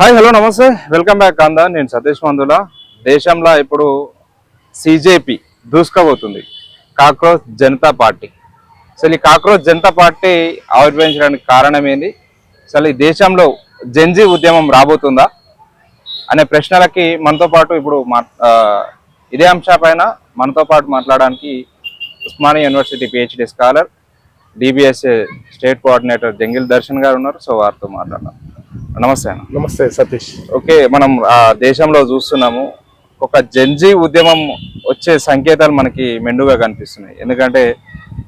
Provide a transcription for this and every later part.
Hi hello నమస్తే welcome back kanda నేను సతీష్ మందుల దేశంలో ఇప్పుడు సిజేపీ దూసుకుపోతుంది కాక్రోచ్ జనతా పార్టీ. అసలు ఈ కాక్రోచ్ జనతా పార్టీ ఆవిర్భవించడానికి కారణం ఏంది, అసలు ఈ దేశంలో జెన్జీ ఉద్యమం రాబోతుందా అనే ప్రశ్నలకి మనతో పాటు ఇప్పుడు ఇదే అంశంపైన మనతో పాటు మాట్లాడడానికి Osmania university PhD scholar DBSA state coordinator jungle Darshan గారు ఉన్నారు. సో వారితో మాట్లాడదాం. నమస్తే అన్న. నమస్తే సతీష్. ఓకే, మనం దేశంలో చూస్తున్నాము ఒక జెన్జీ ఉద్యమం వచ్చే సంకేతాలు మనకి మెండుగా కనిపిస్తున్నాయి. ఎందుకంటే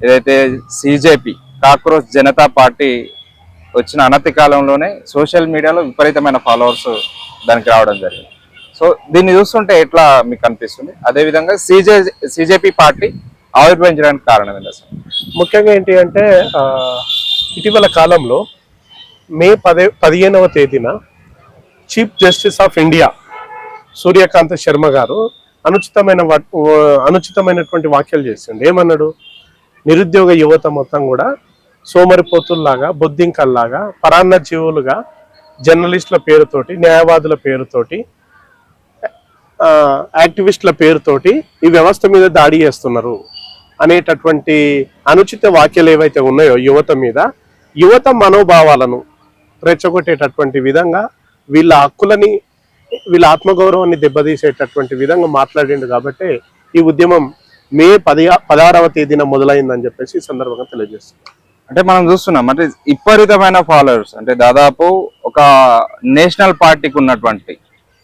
ఏదైతే సిజేపీ కాక్రోచ్ జనతా పార్టీ వచ్చిన అనతి కాలంలోనే సోషల్ మీడియాలో విపరీతమైన ఫాలోవర్స్ దానికి రావడం జరిగింది. సో దీన్ని చూస్తుంటే ఎట్లా మీకు అనిపిస్తుంది? అదేవిధంగా సిజేపీ పార్టీ ఆవిర్భవించడానికి కారణం ఏంటి అసలు? ముఖ్యంగా ఏంటి అంటే ఇటీవల కాలంలో మే 15వ తేదీన chief justice of India Suryakant Sharma గారు అనుచితమైనటువంటి వ్యాఖ్యలు చేసిండు. ఏమన్నాడు? నిరుద్యోగ యువత మొత్తం కూడా సోమరిపోతుల్లాగా, బొద్దింకల్లాగా, పరాన్న జీవులుగా జర్నలిస్టుల పేరుతోటి, న్యాయవాదుల పేరుతోటి, యాక్టివిస్టుల పేరుతోటి ఈ వ్యవస్థ మీద దాడి చేస్తున్నారు అనేటటువంటి అనుచిత వ్యాఖ్యలు ఏవైతే ఉన్నాయో యువత మీద, యువత మనోభావాలను రెచ్చగొట్టేటటువంటి విధంగా వీళ్ళ హక్కులని, వీళ్ళ ఆత్మగౌరవాన్ని దెబ్బతీసేటటువంటి విధంగా మాట్లాడిండు. కాబట్టి ఈ ఉద్యమం మే 16వ తేదీన మొదలైందని చెప్పేసి ఈ సందర్భంగా తెలియజేస్తుంది. అంటే మనం చూస్తున్నాం అంటే విపరీతమైన ఫాలోవర్స్, అంటే దాదాపు ఒక నేషనల్ పార్టీకి ఉన్నటువంటి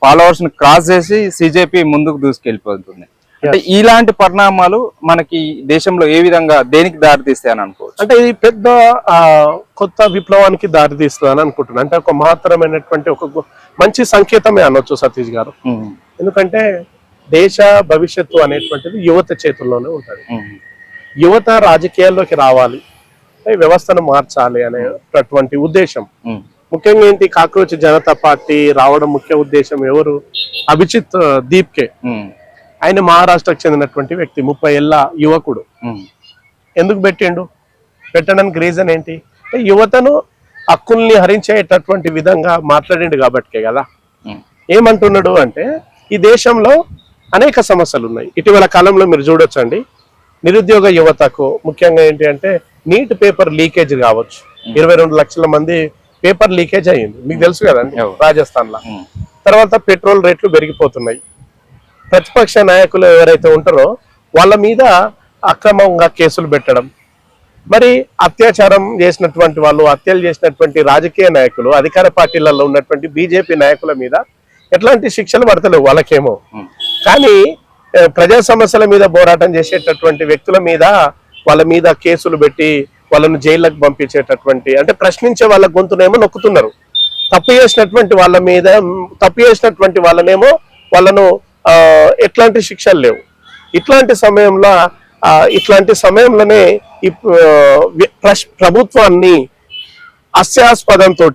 ఫాలోవర్స్ ని క్రాస్ చేసి సిజేపీ ముందుకు దూసుకెళ్ళిపోతుంది. అంటే ఇలాంటి పరిణామాలు మనకి దేశంలో ఏ విధంగా దేనికి దారితీస్తాయి అని అనుకోవచ్చు? అంటే ఇది పెద్ద కొత్త విప్లవానికి దారితీస్తుందని అనుకుంటున్నాను. అంటే ఒక మహత్తరమైనటువంటి ఒక మంచి సంకేతమే అనొచ్చు సతీష్ గారు. ఎందుకంటే దేశ భవిష్యత్తు అనేటువంటిది యువత చేతుల్లోనే ఉంటుంది. యువత రాజకీయాల్లోకి రావాలి, వ్యవస్థను మార్చాలి అనేటటువంటి ఉద్దేశం. ముఖ్యంగా ఏంటి, కాక్రోచ్ జనతా పార్టీ రావడం ముఖ్య ఉద్దేశం ఎవరు? అభిజిత్ దీప్కే. ఆయన మహారాష్ట్రకు చెందినటువంటి వ్యక్తి, 30 ఏళ్ళ యువకుడు. ఎందుకు పెట్టడానికి రీజన్ ఏంటి? యువతను హక్కుల్ని హరించేటటువంటి విధంగా మాట్లాడిండు కాబట్టే కదా. ఏమంటున్నాడు అంటే ఈ దేశంలో అనేక సమస్యలు ఉన్నాయి. ఇటీవల కాలంలో మీరు చూడొచ్చండి, నిరుద్యోగ యువతకు ముఖ్యంగా ఏంటి అంటే నీట్ పేపర్ లీకేజ్ కావచ్చు. 22 లక్షల మంది పేపర్ లీకేజ్ అయ్యింది, మీకు తెలుసు కదండి, రాజస్థాన్ లో. తర్వాత పెట్రోల్ రేట్లు పెరిగిపోతున్నాయి. ప్రతిపక్ష నాయకులు ఎవరైతే ఉంటారో వాళ్ళ మీద అక్రమంగా కేసులు పెట్టడం, మరి అత్యాచారం చేసినటువంటి వాళ్ళు, హత్యలు చేసినటువంటి రాజకీయ నాయకులు, అధికార పార్టీలలో ఉన్నటువంటి బీజేపీ నాయకుల మీద ఎట్లాంటి శిక్షలు పడతలేవు వాళ్ళకేమో. కానీ ప్రజా సమస్యల మీద పోరాటం చేసేటటువంటి వ్యక్తుల మీద వాళ్ళ మీద కేసులు పెట్టి వాళ్ళను జైళ్ళకు పంపించేటటువంటి, అంటే ప్రశ్నించే వాళ్ళ గొంతునేమో నొక్కుతున్నారు. తప్పు చేసినటువంటి వాళ్ళనేమో వాళ్ళను ఎట్లాంటి శిక్షలు లేవు. ఇట్లాంటి సమయంలోనే ఈ ప్రభుత్వాన్ని హాస్యాస్పదంతో,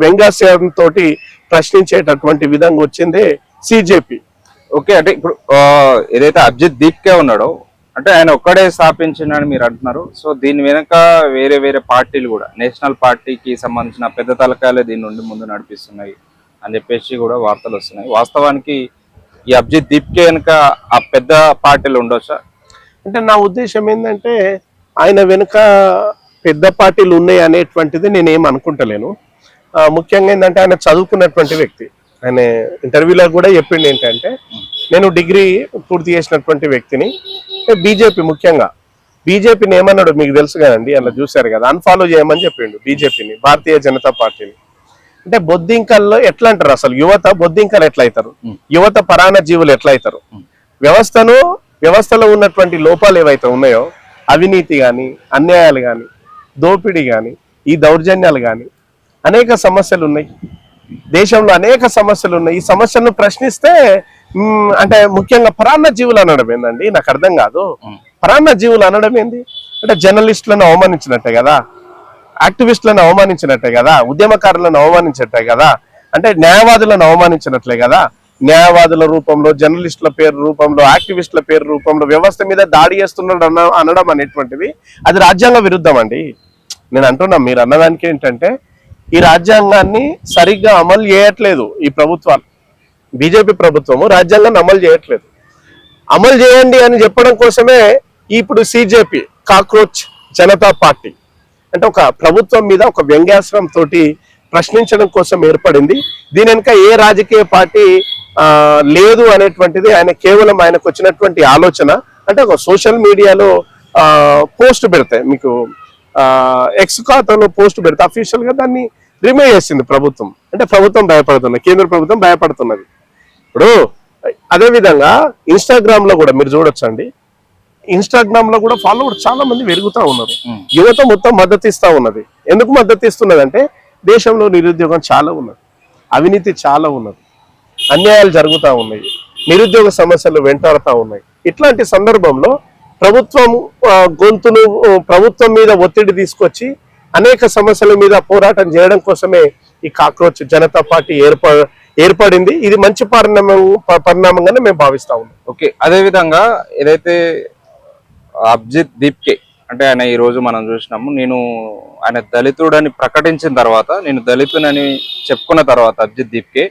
వ్యంగ్యాస్యంతో ప్రశ్నించేటటువంటి విధంగా వచ్చిందే సిజేపీ. ఓకే, అంటే ఇప్పుడు ఏదైతే అభిజిత్ దీప్కే ఉన్నాడో అంటే ఆయన ఒక్కడే స్థాపించిందని మీరు అంటున్నారు. సో దీని వెనక వేరే వేరే పార్టీలు కూడా, నేషనల్ పార్టీకి సంబంధించిన పెద్ద తలకాయలే దీని నుండి ముందు నడిపిస్తున్నాయి అని చెప్పేసి కూడా వార్తలు వస్తున్నాయి. వాస్తవానికి ఈ అభిజిత్ దీప్కే వెనుక ఆ పెద్ద పార్టీలు ఉండొచ్చా? అంటే నా ఉద్దేశం ఏంటంటే ఆయన వెనుక పెద్ద పార్టీలు ఉన్నాయి అనేటువంటిది నేనేం అనుకుంటలేను. ముఖ్యంగా ఏంటంటే ఆయన చదువుకున్నటువంటి వ్యక్తి. ఆయన ఇంటర్వ్యూలో కూడా చెప్పింది ఏంటంటే నేను డిగ్రీ పూర్తి చేసినటువంటి వ్యక్తిని. బీజేపీ, ముఖ్యంగా బీజేపీని ఏమన్నాడు మీకు తెలుసు కదండి, అలా చూశారు కదా, అన్ఫాలో చేయమని చెప్పిండు బీజేపీని, భారతీయ జనతా పార్టీని. అంటే బొద్దింకల్లో ఎట్లా అంటారు అసలు? యువత బొద్దింకలు ఎట్లా అవుతారు? యువత పరాణ జీవులు ఎట్లా అవుతారు? వ్యవస్థలో ఉన్నటువంటి లోపాలు ఏవైతే ఉన్నాయో, అవినీతి కానీ, అన్యాయాలు కానీ, దోపిడీ కానీ, ఈ దౌర్జన్యాలు కానీ, అనేక సమస్యలు ఉన్నాయి దేశంలో, అనేక సమస్యలు ఉన్నాయి. ఈ సమస్యలను ప్రశ్నిస్తే అంటే ముఖ్యంగా పరాన్న జీవులు అనడం ఏందండి, నాకు అర్థం కాదు. పరాన్న జీవులు అనడం ఏంది అంటే జర్నలిస్టులను అవమానించినట్టే కదా, యాక్టివిస్టులను అవమానించినట్టే కదా, ఉద్యమకారులను అవమానించినట్టే కదా, అంటే న్యాయవాదులను అవమానించినట్లే కదా. న్యాయవాదుల రూపంలో, జర్నలిస్టుల పేరు రూపంలో, యాక్టివిస్టుల పేరు రూపంలో వ్యవస్థ మీద దాడి చేస్తున్నాడు అనడం అనేటువంటిది అది రాజ్యాంగ విరుద్ధం అండి. నేను అంటున్నా, మీరు అన్నదానికి ఏంటంటే ఈ రాజ్యాంగాన్ని సరిగ్గా అమలు చేయట్లేదు ఈ ప్రభుత్వాలు. బీజేపీ ప్రభుత్వము రాజ్యాంగాన్ని అమలు చేయట్లేదు. అమలు చేయండి అని చెప్పడం కోసమే ఇప్పుడు సిజేపీ, కాక్రోచ్ జనతా పార్టీ అంటే ఒక ప్రభుత్వం మీద ఒక వ్యంగ్యాస్త్రం తోటి ప్రశ్నించడం కోసం ఏర్పడింది. దీని వెనుక ఏ రాజకీయ పార్టీ లేదు అనేటువంటిది కేవలం ఆయనకు వచ్చినటువంటి ఆలోచన. అంటే ఒక సోషల్ మీడియాలో పోస్ట్ పెడతాయి, మీకు ఎక్స్ ఖాతాలో పోస్ట్ పెడితే అఫీషియల్ గా దాన్ని రిమూవ్ చేసింది ప్రభుత్వం. అంటే ప్రభుత్వం భయపడుతున్నది, కేంద్ర ప్రభుత్వం భయపడుతున్నది. ఇప్పుడు అదే విధంగా ఇన్స్టాగ్రామ్ లో కూడా మీరు చూడొచ్చండి, ఇన్స్టాగ్రామ్ లో కూడా ఫాలోవర్స్ చాలా మంది పెరుగుతూ ఉన్నారు. యువత మొత్తం మద్దతు ఇస్తా ఉన్నది. ఎందుకు మద్దతు ఇస్తున్నది అంటే దేశంలో నిరుద్యోగం చాలా ఉన్నది, అవినీతి చాలా ఉన్నది, అన్యాయాలు జరుగుతూ ఉన్నాయి, నిరుద్యోగ సమస్యలు వెంటాడుతూ ఉన్నాయి. ఇట్లాంటి సందర్భంలో ప్రభుత్వం గొంతును ప్రభుత్వం మీద ఒత్తిడి తీసుకొచ్చి అనేక సమస్యల మీద పోరాటం చేయడం కోసమే ఈ కాక్రోచ్ జనతా పార్టీ ఏర్పడింది. ఇది మంచి పరిణామంగానే మేము భావిస్తా ఉన్నాం. ఓకే, అదే విధంగా ఏదైతే అభిజిత్ దీప్కే అంటే ఆయన ఈ రోజు మనం చూసినాము, ఆయన దళితుడని ప్రకటించిన తర్వాత, నేను దళితునని చెప్పుకున్న తర్వాత అభిజిత్ దీప్కే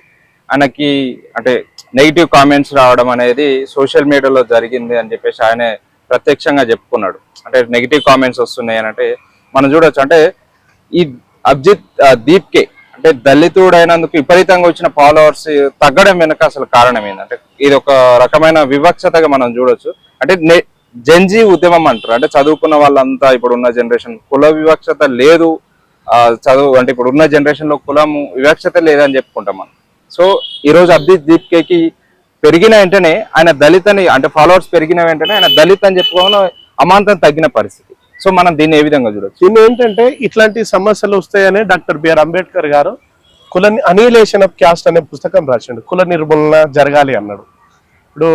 ఆయనకి అంటే నెగిటివ్ కామెంట్స్ రావడం అనేది సోషల్ మీడియాలో జరిగింది అని చెప్పేసి ఆయన ప్రత్యక్షంగా చెప్పుకున్నాడు. అంటే నెగిటివ్ కామెంట్స్ వస్తున్నాయి అని అంటే మనం చూడొచ్చు. అంటే ఈ అభిజిత్ దీప్కే అంటే దళితుడైనందుకు విపరీతంగా వచ్చిన ఫాలోవర్స్ తగ్గడం వెనుక అసలు కారణం ఏంటంటే ఇది ఒక రకమైన వివక్షతగా మనం చూడొచ్చు. అంటే జెన్జీ ఉద్యమం అంటారు, అంటే చదువుకున్న వాళ్ళంతా ఇప్పుడున్న జనరేషన్ కుల వివక్షత లేదు, చదువు అంటే ఇప్పుడున్న జనరేషన్ లో కులం వివక్షత లేదని చెప్పుకుంటాం మనం. సో ఈ రోజు అభిజిత్ దీప్కేకి పెరిగిన వెంటనే ఆయన దళిత్ అని అంటే ఫాలోవర్స్ పెరిగిన వెంటనే ఆయన దళిత్ అని చెప్పుకోవడం అమాంతం తగ్గిన పరిస్థితి. సో మనం దీన్ని ఏ విధంగా చూడొచ్చు? దీన్ని ఏంటంటే ఇట్లాంటి సమస్యలు వస్తాయని డాక్టర్ బిఆర్ అంబేద్కర్ గారు అనిహిలేషన్ ఆఫ్ క్యాస్ట్ అనే పుస్తకం రాసిండు. కుల నిర్మూలన జరగాలి అన్నాడు. ఇప్పుడు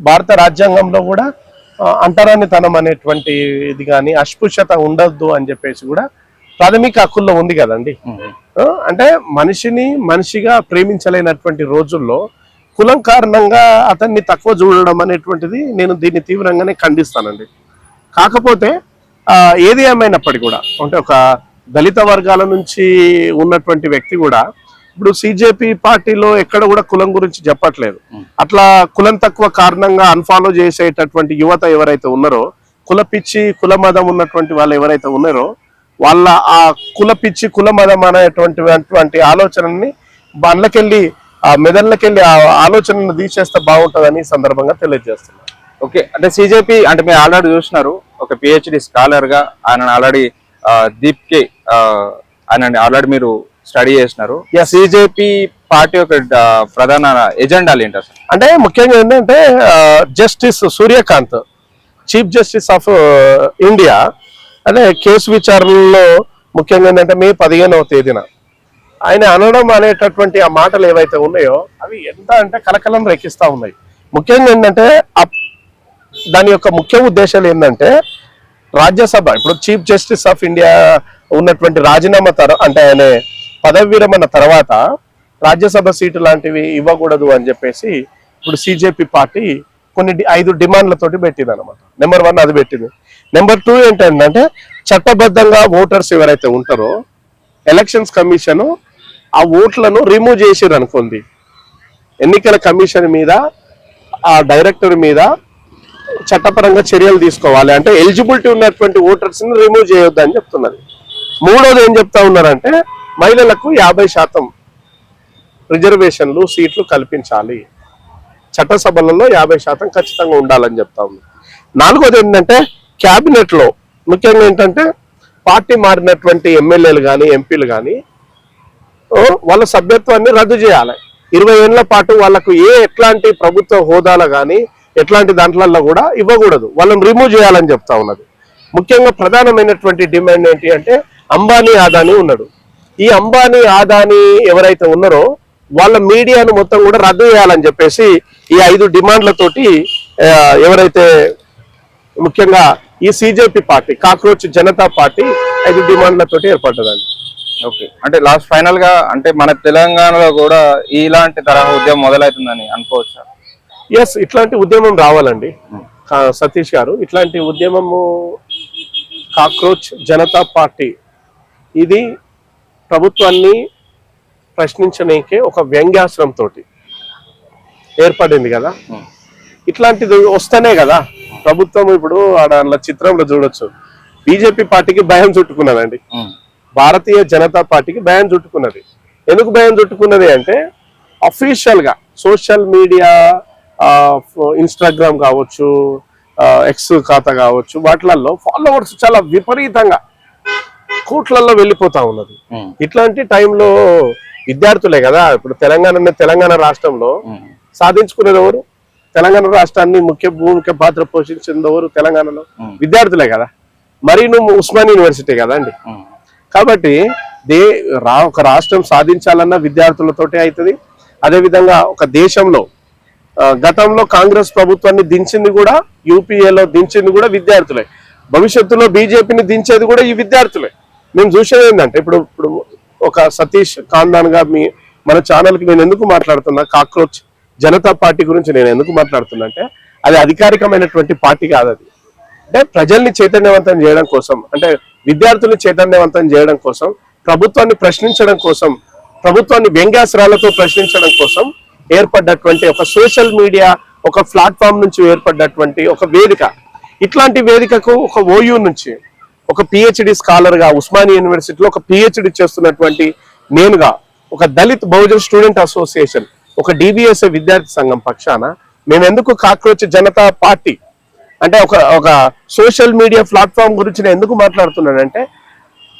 భారత రాజ్యాంగంలో కూడా అంటరానితనం అనేటువంటి ఇది కానీ అస్పృశ్యత ఉండద్దు అని చెప్పేసి కూడా ప్రాథమిక హక్కుల్లో ఉంది కదండి. అంటే మనిషిగా ప్రేమించలేనటువంటి రోజుల్లో కులం కారణంగా అతన్ని తక్కువ చూడడం అనేటువంటిది నేను దీన్ని తీవ్రంగానే ఖండిస్తానండి. కాకపోతే ఏది ఏమైనప్పటికీ కూడా అంటే ఒక దళిత వర్గాల నుంచి ఉన్నటువంటి వ్యక్తి కూడా ఇప్పుడు సిజేపీ పార్టీలో ఎక్కడ కూడా కులం గురించి చెప్పట్లేదు. అట్లా కులం తక్కువ కారణంగా అన్ఫాలో చేసేటటువంటి యువత ఎవరైతే ఉన్నారో, కుల పిచ్చి కుల మదం ఉన్నటువంటి వాళ్ళు ఎవరైతే ఉన్నారో వాళ్ళ ఆ కుల పిచ్చి కుల మదం అనేటువంటి ఆలోచనని బండ్లకెళ్ళి ఆ మెదళ్ళకెళ్ళి ఆ ఆలోచనను తీసేస్తే బాగుంటుందని సందర్భంగా తెలియజేస్తున్నారు. ఓకే, అంటే సిజేపీ అంటే మీరు ఆల్రెడీ చూసినారు, ఒక పిహెచ్డి స్కాలర్ గా ఆయన ఆల్రెడీ దీప్కే ఆయన ఆల్రెడీ మీరు స్టడీ చేసినారు. సిజేపీ పార్టీ యొక్క ప్రధాన ఎజెండాలు ఏంటి అసలు? అంటే ముఖ్యంగా ఏంటంటే justice Suryakant, chief justice of India అదే కేసు విచారణలో ముఖ్యంగా ఏంటంటే మే 15వ తేదీన ఆయన అనడం అనేటటువంటి ఆ మాటలు ఏవైతే ఉన్నాయో అవి ఎంత అంటే కలకలం రేకిస్తా ఉన్నాయి. ముఖ్యంగా ఏంటంటే దాని యొక్క ముఖ్య ఉద్దేశాలు ఏంటంటే రాజ్యసభ ఇప్పుడు చీఫ్ జస్టిస్ ఆఫ్ ఇండియా ఉన్నటువంటి రాజీనామా అంటే ఆయన పదవి విరమణ తర్వాత రాజ్యసభ సీటు లాంటివి ఇవ్వకూడదు అని చెప్పేసి ఇప్పుడు సిజేపీ పార్టీ కొన్ని 5 డిమాండ్లతోటి పెట్టింది అనమాట. నెంబర్ 1 అది పెట్టింది. నెంబర్ 2 ఏంటంటే చట్టబద్ధంగా ఓటర్స్ ఎవరైతే ఉంటారో ఎలక్షన్స్ కమిషన్ ఆ ఓట్లను రిమూవ్ చేసిరు అనుకోండి, ఎన్నికల కమిషన్ మీద ఆ డైరెక్టర్ మీద చట్టపరంగా చర్యలు తీసుకోవాలి. అంటే ఎలిజిబిలిటీ ఉన్నటువంటి ఓటర్స్ ని రిమూవ్ చేయొద్దు అని చెప్తున్నది. 3వది ఏం చెప్తా ఉన్నారంటే మహిళలకు 50% రిజర్వేషన్లు సీట్లు కల్పించాలి, చట్టసభలలో 50% ఖచ్చితంగా ఉండాలని చెప్తా ఉంది. 4వది ఏంటంటే క్యాబినెట్ లో ముఖ్యంగా ఏంటంటే పార్టీ మారినటువంటి ఎమ్మెల్యేలు కానీ ఎంపీలు కానీ వాళ్ళ సభ్యత్వాన్ని రద్దు చేయాలి. 20 ఏళ్ల పాటు వాళ్ళకు ఎట్లాంటి ప్రభుత్వ హోదాలు కానీ ఎట్లాంటి దాంట్లలో కూడా ఇవ్వకూడదు, వాళ్ళని రిమూవ్ చేయాలని చెప్తా ఉన్నది. ముఖ్యంగా ప్రధానమైనటువంటి డిమాండ్ ఏంటి అంటే అంబానీ అదానీ ఉన్నాడు. ఈ అంబానీ అదానీ ఎవరైతే ఉన్నారో వాళ్ళ మీడియాను మొత్తం కూడా రద్దు చేయాలని చెప్పేసి ఈ 5 డిమాండ్లతోటి ఎవరైతే ముఖ్యంగా ఈ CJP party cockroach Janata party 5 డిమాండ్లతోటి ఏర్పడ్డదండి. ఓకే, అంటే లాస్ట్ ఫైనల్ గా అంటే మన తెలంగాణలో కూడా ఇలాంటి తరహా ఉద్యమం మొదలవుతుందని అనుకోవచ్చా? ఎస్, ఇట్లాంటి ఉద్యమం రావాలండి సతీష్ గారు. ఇట్లాంటి ఉద్యమము కాక్రోచ్ జనతా పార్టీ ఇది ప్రభుత్వాన్ని ప్రశ్నించడానికి ఒక వ్యంగ్యాస్త్రం తోటి ఏర్పడింది కదా. ఇట్లాంటిది వస్తేనే కదా ప్రభుత్వం ఇప్పుడు అలా చిత్రంలో చూడొచ్చు, బీజేపీ పార్టీకి భయం చుట్టుకున్నదండి, భారతీయ జనతా పార్టీకి భయం చుట్టుకున్నది. ఎందుకు భయం చుట్టుకున్నది అంటే అఫీషియల్ గా సోషల్ మీడియా, ఇన్స్టాగ్రామ్ కావచ్చు, ఎక్స్ ఖాతా కావచ్చు, వాటిలలో ఫాలోవర్స్ చాలా విపరీతంగా కోట్లలో వెళ్ళిపోతా ఉన్నది. ఇట్లాంటి టైంలో విద్యార్థులే కదా, ఇప్పుడు తెలంగాణ రాష్ట్రంలో సాధించుకునేది ఎవరు? తెలంగాణ రాష్ట్రాన్ని ముఖ్య పాత్ర పోషించింది ఎవరు? తెలంగాణలో విద్యార్థులే కదా. మరి నువ్వు ఉస్మాన్ యూనివర్సిటీ కదా అండి. కాబట్టి ఒక రాష్ట్రం సాధించాలన్న విద్యార్థులతోటే అవుతుంది. అదేవిధంగా ఒక దేశంలో గతంలో కాంగ్రెస్ ప్రభుత్వాన్ని దించింది కూడా, యూపీఏలో దించింది కూడా విద్యార్థులే. భవిష్యత్తులో బీజేపీని దించేది కూడా ఈ విద్యార్థులే. మేము చూసేది ఏంటంటే ఇప్పుడు ఒక సతీష్ ఖాందాన్ గా మన ఛానల్కి నేను ఎందుకు మాట్లాడుతున్నా, కాక్రోచ్ జనతా పార్టీ గురించి నేను ఎందుకు మాట్లాడుతున్నా అంటే అది అధికారికమైనటువంటి పార్టీ కాదు. అది అంటే ప్రజల్ని చైతన్యవంతం చేయడం కోసం, అంటే విద్యార్థుల్ని చైతన్యవంతం చేయడం కోసం, ప్రభుత్వాన్ని ప్రశ్నించడం కోసం, ప్రభుత్వాన్ని వ్యంగ్యాస్త్రాలతో ప్రశ్నించడం కోసం ఏర్పడ్డటువంటి ఒక సోషల్ మీడియా, ఒక ప్లాట్ఫామ్ నుంచి ఏర్పడ్డటువంటి ఒక వేదిక. ఇట్లాంటి వేదికకు ఒక ఓయూ నుంచి ఒక పిహెచ్డి స్కాలర్ గా ఉస్మానియా యూనివర్సిటీలో ఒక పిహెచ్డి చేస్తున్నటువంటి నేనుగా, ఒక దళిత్ బహుజన్ స్టూడెంట్ అసోసియేషన్, ఒక డిబిఎస్ఏ విద్యార్థి సంఘం పక్షాన మేము ఎందుకు కాక్రోచ్ జనతా పార్టీ అంటే ఒక సోషల్ మీడియా ప్లాట్ఫామ్ గురించి నేను ఎందుకు మాట్లాడుతున్నానంటే,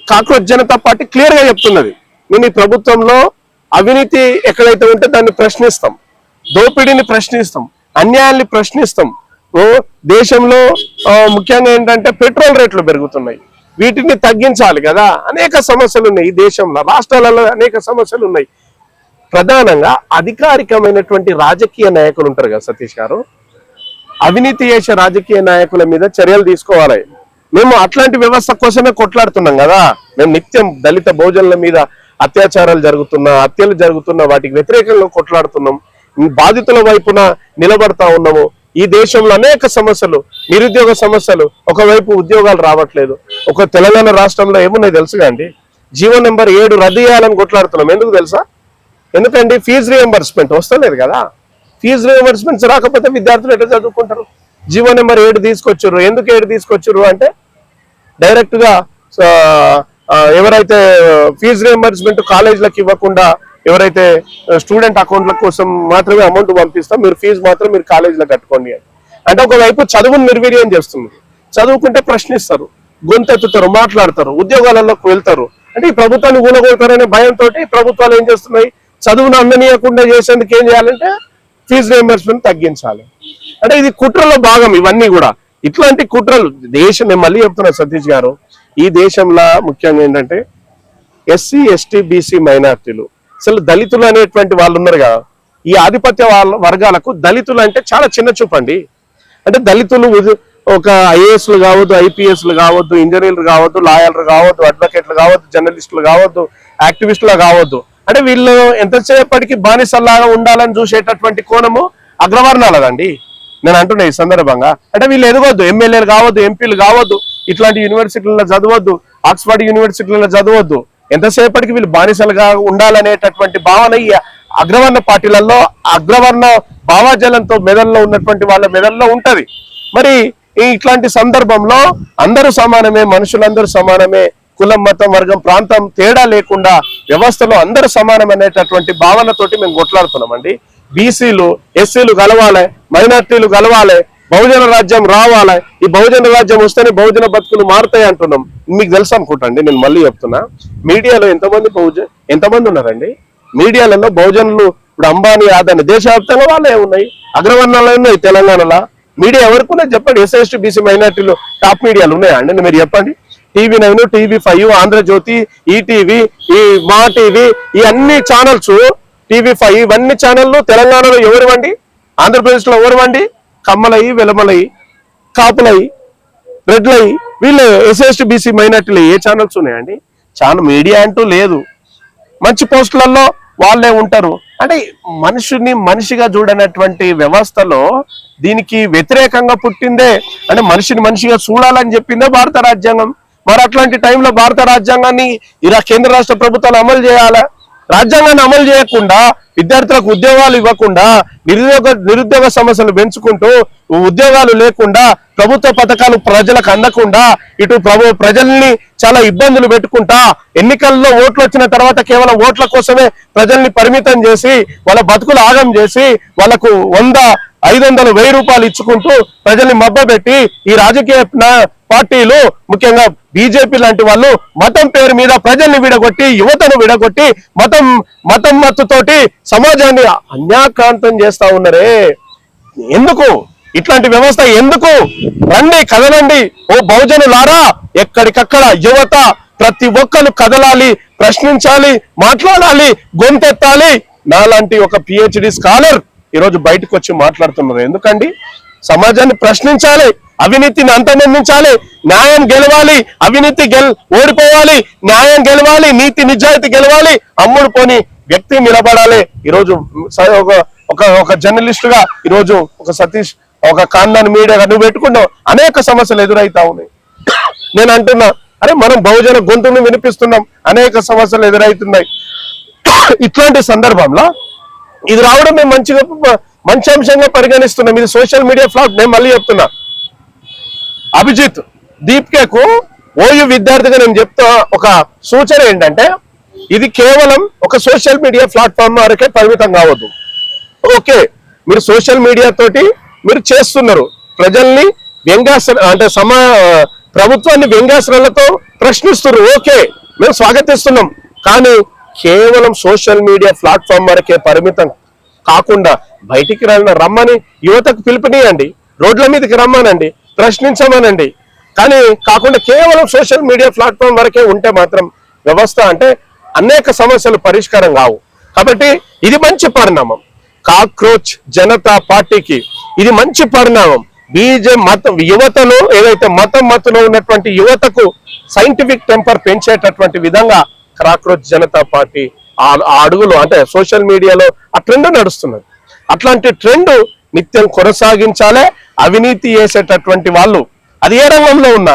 కాక్రోచ్ జనతా పార్టీ క్లియర్ గా చెప్తున్నది, మేము ఈ ప్రభుత్వంలో అవినీతి ఎక్కడైతే ఉంటే దాన్ని ప్రశ్నిస్తాం, దోపిడీని ప్రశ్నిస్తాం, అన్యాయాన్ని ప్రశ్నిస్తాం. దేశంలో ముఖ్యంగా ఏంటంటే పెట్రోల్ రేట్లు పెరుగుతున్నాయి, వీటిని తగ్గించాలి కదా. అనేక సమస్యలు ఉన్నాయి ఈ దేశంలో, రాష్ట్రాలలో అనేక సమస్యలు ఉన్నాయి. ప్రధానంగా అధికారికమైనటువంటి రాజకీయ నాయకులు ఉంటారు కదా సతీష్ గారు, అవినీతి చేసే రాజకీయ నాయకుల మీద చర్యలు తీసుకోవాలి. మేము అట్లాంటి వ్యవస్థ కోసమే కొట్లాడుతున్నాం కదా. మేము నిత్యం దళిత బహుజనుల మీద అత్యాచారాలు జరుగుతున్నా, హత్యలు జరుగుతున్నా వాటికి వ్యతిరేకంగా కొట్లాడుతున్నాం, బాధితుల వైపున నిలబడతా ఉన్నాము. ఈ దేశంలో అనేక సమస్యలు, నిరుద్యోగ సమస్యలు, ఒకవైపు ఉద్యోగాలు రావట్లేదు. ఒక తెలంగాణ రాష్ట్రంలో ఏమున్నాయి తెలుసుగా అండి, జీవో నెంబర్ 7 రద్దు చేయాలని కొట్లాడుతున్నాం. ఎందుకు తెలుసా? ఎందుకండి ఫీజు రియంబర్స్మెంట్ వస్తలేదు కదా. ఫీజు రియంబర్స్మెంట్స్ రాకపోతే విద్యార్థులు ఎట్లా చదువుకుంటారు? జీవో నెంబర్ 7 తీసుకొచ్చారు. ఎందుకు 7 తీసుకొచ్చారు అంటే డైరెక్ట్ గా ఎవరైతే ఫీజు రియంబర్స్మెంట్ కాలేజీలకు ఇవ్వకుండా, ఎవరైతే స్టూడెంట్ అకౌంట్ల కోసం మాత్రమే అమౌంట్ పంపిస్తాం, మీరు ఫీజు మాత్రం మీరు కాలేజీలో కట్టుకోండి అని. అంటే ఒకవైపు చదువును నిర్వీర్యం చేస్తుంది, చదువుకుంటే ప్రశ్నిస్తారు, గొంతెత్తుతారు, మాట్లాడతారు, ఉద్యోగాలలోకి వెళ్తారు. అంటే ఈ ప్రభుత్వాన్ని ఊనగొడతారనే భయంతో ప్రభుత్వాలు ఏం చేస్తున్నాయి, చదువును అందనీయకుండా చేసేందుకు ఏం చేయాలంటే ఫీజు రియంబర్స్మెంట్ తగ్గించాలి. అంటే ఇది కుట్రలో భాగం ఇవన్నీ కూడా. ఇట్లాంటి కుట్రలు దేశం, నేను మళ్ళీ చెప్తున్నా సతీష్ గారు, ఈ దేశంలో ముఖ్యంగా ఏంటంటే ఎస్సీ ఎస్టీ బీసీ మైనార్టీలు, అసలు దళితులు అనేటువంటి వాళ్ళు ఉన్నారు కదా, ఈ ఆధిపత్య వర్గాలకు దళితులు అంటే చాలా చిన్న చూపండి. అంటే దళితులు ఒక ఐఏఎస్లు కావద్దు, ఐపీఎస్లు కావద్దు, ఇంజనీర్లు కావద్దు, లాయర్లు కావద్దు, అడ్వకేట్లు కావద్దు, జర్నలిస్టులు కావద్దు, యాక్టివిస్టులు కావద్దు. అంటే వీళ్ళు ఎంతసేపటికి బానిసల్లాగా ఉండాలని చూసేటటువంటి కోణము అగ్రవర్ణాలదండి. నేను అంటున్నా ఈ సందర్భంగా, అంటే వీళ్ళు ఎదగొద్దు, ఎమ్మెల్యేలు కావద్దు, ఎంపీలు కావద్దు, ఇట్లాంటి యూనివర్సిటీలలో చదవద్దు, ఆక్స్ఫర్డ్ యూనివర్సిటీలలో చదవద్దు, ఎంతసేపటికి వీళ్ళు బానిసలుగా ఉండాలనేటటువంటి భావన ఈ అగ్రవర్ణ పార్టీలలో, అగ్రవర్ణ భావాజలంతో మెదల్లో ఉన్నటువంటి వాళ్ళ మెదల్లో ఉంటది. మరి ఇట్లాంటి సందర్భంలో అందరూ సమానమే, మనుషులందరూ సమానమే, కులం మతం వర్గం ప్రాంతం తేడా లేకుండా వ్యవస్థలో అందరూ సమానం అనేటటువంటి భావనతోటి మేము కొట్లాడుతున్నామండి. బీసీలు ఎస్సీలు కలవాలి, మైనార్టీలు కలవాలి, బహుజన రాజ్యం రావాలి. ఈ బహుజన రాజ్యం వస్తేనే బహుజన బతుకులు మారుతాయి అంటున్నాం. మీకు తెలుసు అనుకుంటండి, నేను మళ్ళీ చెప్తున్నా, మీడియాలో ఎంతమంది ఉన్నారండి మీడియాలలో బహుజనులు? ఇప్పుడు అంబానీ, అదాని దేశవ్యాప్తంగా వాళ్ళే ఉన్నాయి, అగ్రవర్ణాలు ఉన్నాయి. తెలంగాణలో మీడియా ఎవరికి ఉన్నాయి చెప్పండి? ఎస్సీ బీసీ మైనార్టీలు టాప్ మీడియాలు ఉన్నాయా అండి? మీరు చెప్పండి. TV9, TV5, ఆంధ్రజ్యోతి, ఈటీవీ, ఈ మా టీవీ, ఈ అన్ని ఛానల్స్, TV5 ఇవన్నీ ఛానళ్ళు తెలంగాణలో ఎవరివండి? ఆంధ్రప్రదేశ్ లో ఎవరివండి? కమ్మలయ్యి, వెలమలయ్యి, కాపులయ్యి, రెడ్లయ్యి, వీళ్ళు ఎస్సీ బీసీ మైనార్టీలు ఏ ఛానల్స్ ఉన్నాయండి? ఛానల్ మీడియా అంటూ లేదు. మంచి పోస్టులలో వాళ్ళే ఉంటారు. అంటే మనిషిని మనిషిగా చూడనటువంటి వ్యవస్థలో దీనికి వ్యతిరేకంగా పుట్టిందే, అంటే మనిషిని మనిషిగా చూడాలని చెప్పిందే భారత రాజ్యాంగం. మరి అట్లాంటి టైంలో భారత రాజ్యాంగాన్ని ఇలా కేంద్ర రాష్ట్ర ప్రభుత్వాలు అమలు చేయాలా? రాజ్యాంగాన్ని అమలు చేయకుండా, విద్యార్థులకు ఉద్యోగాలు ఇవ్వకుండా, నిరుద్యోగ సమస్యలు పెంచుకుంటూ, ఉద్యోగాలు లేకుండా, ప్రభుత్వ పథకాలు ప్రజలకు అందకుండా, ఇటు ప్రజల్ని చాలా ఇబ్బందులు పెట్టుకుంటా, ఎన్నికల్లో ఓట్లు వచ్చిన తర్వాత కేవలం ఓట్ల కోసమే ప్రజల్ని పరిమితం చేసి, వాళ్ళ బతుకులు ఆగం చేసి, వాళ్ళకు 100, 500, 1000 రూపాయలు ఇచ్చుకుంటూ ప్రజల్ని మబ్బబెట్టి ఈ రాజకీయ పార్టీలు, ముఖ్యంగా బీజేపీ లాంటి వాళ్ళు మతం పేరు మీద ప్రజల్ని విడగొట్టి, యువతను విడగొట్టి, మతం మత్తుతోటి సమాజాన్ని అన్యాక్రాంతం చేస్తా ఉన్నారే. ఎందుకు ఇట్లాంటి వ్యవస్థ? ఎందుకు? రండి, కదలండి ఓ బహుజనులారా. ఎక్కడికక్కడ యువత ప్రతి ఒక్కరు కదలాలి, ప్రశ్నించాలి, మాట్లాడాలి, గొంతెత్తాలి. నాలాంటి ఒక పిహెచ్డి స్కాలర్ ఈరోజు బయటకు వచ్చి మాట్లాడుతున్నారు. ఎందుకండి? సమాజాన్ని ప్రశ్నించాలి, అవినీతిని అంతమొందించాలి, న్యాయం గెలవాలి, అవినీతి ఓడిపోవాలి, న్యాయం గెలవాలి, నీతి నిజాయితీ గెలవాలి, అమ్ముడు పోని వ్యక్తి నిలబడాలి. ఈరోజు ఒక జర్నలిస్టుగా ఈరోజు ఒక సతీష్, ఒక కాందాన్ మీడియా నువ్వు పెట్టుకున్నావు, అనేక సమస్యలు ఎదురైతా ఉన్నాయి. నేను అంటున్నా, అరే మనం బహుజన గొంతును వినిపిస్తున్నాం, అనేక సమస్యలు ఎదురవుతున్నాయి. ఇట్లాంటి సందర్భంలో ఇది రావడం మేము మంచి అంశంగా పరిగణిస్తున్నాం. ఇది సోషల్ మీడియా ఫ్లాట్. నేను మళ్ళీ చెప్తున్నా, అభిజిత్ దీప్కేకు ఓయూ విద్యార్థిగా నేను చెప్తా ఒక సూచన ఏంటంటే, ఇది కేవలం ఒక సోషల్ మీడియా ప్లాట్ఫామ్ వరకే పరిమితం కావద్దు. ఓకే, మీరు సోషల్ మీడియా తోటి మీరు చేస్తున్నారు, ప్రజల్ని ప్రభుత్వాన్ని వ్యంగ్యాస్త్రాలతో ప్రశ్నిస్తున్నారు. ఓకే, మేము స్వాగతిస్తున్నాం. కానీ కేవలం సోషల్ మీడియా ప్లాట్ఫామ్ వరకే పరిమితం కాకుండా బయటికి రమ్మని యువతకు పిలుపునియండి, రోడ్ల మీదకి రమ్మనండి, ప్రశ్నించమనండి. కానీ కాకుండా కేవలం సోషల్ మీడియా ప్లాట్ఫామ్ వరకే ఉంటే మాత్రం వ్యవస్థ అంటే అనేక సమస్యలు పరిష్కారం కావు. కాబట్టి ఇది మంచి పరిణామం. కాక్రోచ్ జనతా పార్టీకి ఇది మంచి పరిణామం. యువతను ఏదైతే మత్తులో ఉన్నటువంటి యువతకు సైంటిఫిక్ టెంపర్ పెంచేటటువంటి విధంగా కాక్రోచ్ జనతా పార్టీ ఆ అడుగులు అంటే సోషల్ మీడియాలో ఆ ట్రెండ్ నడుస్తున్నది. అట్లాంటి ట్రెండ్ నిత్యం కొనసాగించాలే. అవినీతి చేసేటటువంటి వాళ్ళు అది ఏ రంగంలో ఉన్నా,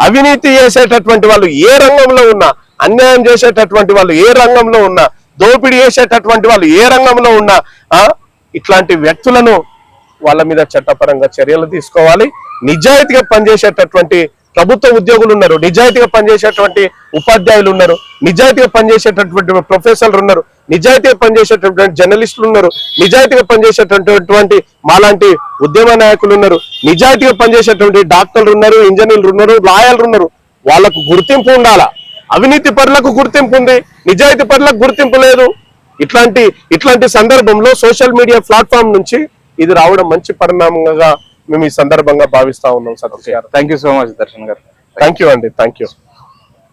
అవినీతి చేసేటటువంటి వాళ్ళు ఏ రంగంలో ఉన్నా, అన్యాయం చేసేటటువంటి వాళ్ళు ఏ రంగంలో ఉన్నా, దోపిడీ చేసేటటువంటి వాళ్ళు ఏ రంగంలో ఉన్నా, ఇట్లాంటి వ్యక్తులను వాళ్ళ మీద చట్టపరంగా చర్యలు తీసుకోవాలి. నిజాయితీగా పనిచేసేటటువంటి ప్రభుత్వ ఉద్యోగులు ఉన్నారు, నిజాయితీగా పనిచేసేటువంటి ఉపాధ్యాయులు ఉన్నారు, నిజాయితీగా పనిచేసేటటువంటి ప్రొఫెసర్లు ఉన్నారు, నిజాయితీగా పనిచేసేటటువంటి జర్నలిస్టులు ఉన్నారు, నిజాయితీగా పనిచేసేటటువంటి మాలాంటి ఉద్యమ నాయకులు ఉన్నారు, నిజాయితీగా పనిచేసేటువంటి డాక్టర్లు ఉన్నారు, ఇంజనీర్లు ఉన్నారు, లాయర్లు ఉన్నారు. వాళ్ళకు గుర్తింపు ఉండాలా. అవినీతి పరులకు గుర్తింపు ఉంది, నిజాయితీ పరులకు గుర్తింపు లేదు. ఇట్లాంటి సందర్భంలో సోషల్ మీడియా ప్లాట్ఫామ్ నుంచి ఇది రావడం మంచి పరిణామంగా మేము ఈ సందర్భంగా భావిస్తా ఉన్నాం. సతీష్ గారు, thank you so much Darshan గారు. థ్యాంక్ యూ అండి, థ్యాంక్ యూ.